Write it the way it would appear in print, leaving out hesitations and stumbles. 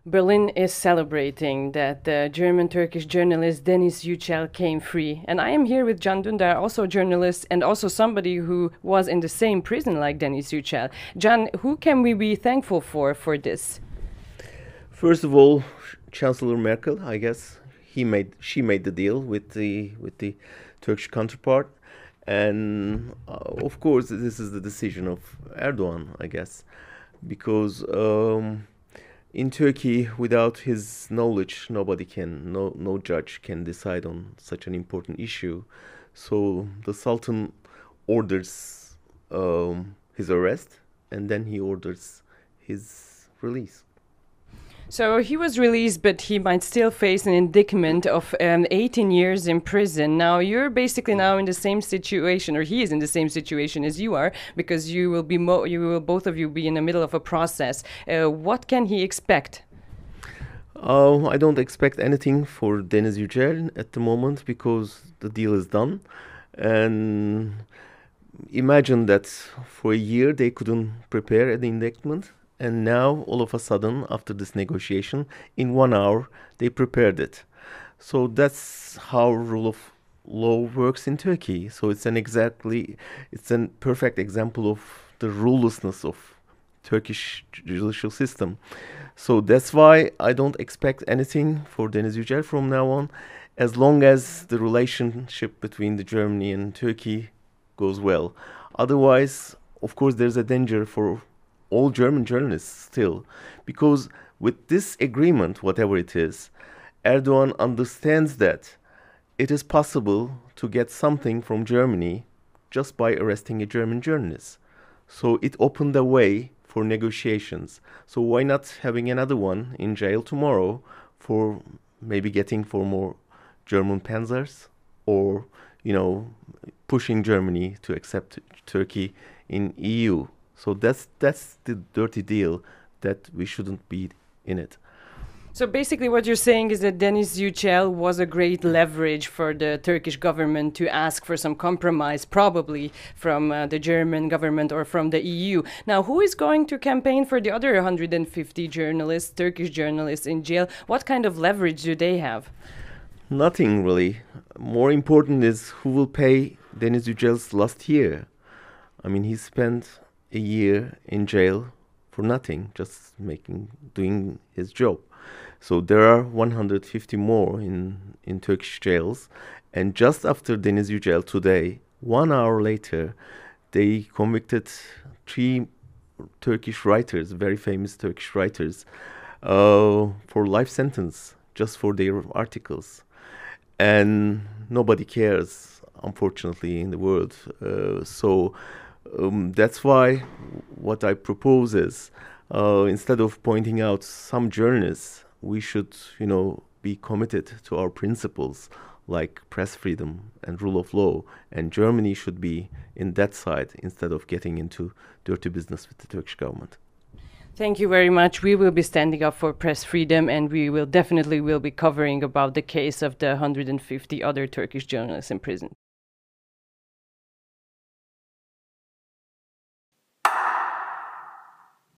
Berlin is celebrating that the German-Turkish journalist Deniz Yücel came free. And I am here with Can Dündar, also a journalist and also somebody who was in the same prison like Deniz Yücel. Can, who can we be thankful for this? First of all, Chancellor Merkel, I guess, she made the deal with the Turkish counterpart. And of course, this is the decision of Erdogan, I guess, because in Turkey, without his knowledge, no judge can decide on such an important issue. So the Sultan orders his arrest, and then he orders his release. So he was released, but he might still face an indictment of 18 years in prison. Now you're basically now in the same situation, or he is in the same situation as you are, because you will be both of you be in the middle of a process. What can he expect? I don't expect anything for Deniz Yücel at the moment because the deal is done, and imagine that for a year they couldn't prepare an indictment. And now, all of a sudden, after this negotiation, in 1 hour, they prepared it. So that's how rule of law works in Turkey. So it's a perfect example of the rulelessness of Turkish judicial system. So that's why I don't expect anything for Deniz Yücel from now on, as long as the relationship between the Germany and Turkey goes well. Otherwise, of course, there's a danger for all German journalists still, because with this agreement, whatever it is, Erdogan understands that it is possible to get something from Germany just by arresting a German journalist. So it opened the way for negotiations. So why not having another one in jail tomorrow for maybe getting for more German panzers, or, pushing Germany to accept Turkey in EU. So that's the dirty deal that we shouldn't be in it. So basically what you're saying is that Deniz Yücel was a great leverage for the Turkish government to ask for some compromise, probably from the German government or from the EU. Now, who is going to campaign for the other 150 journalists, Turkish journalists in jail? What kind of leverage do they have? Nothing really. More important is who will pay Deniz Yücel's last year. I mean, he spent a year in jail for nothing, just doing his job. So there are 150 more in Turkish jails. And just after Deniz Yücel today, 1 hour later, they convicted 3 Turkish writers, very famous Turkish writers, for life sentence just for their articles. And nobody cares, unfortunately, in the world. That's why what I propose is, instead of pointing out some journalists, we should, be committed to our principles like press freedom and rule of law. And Germany should be in that side instead of getting into dirty business with the Turkish government. Thank you very much. We will be standing up for press freedom, and we will definitely be covering about the case of the 150 other Turkish journalists in prison.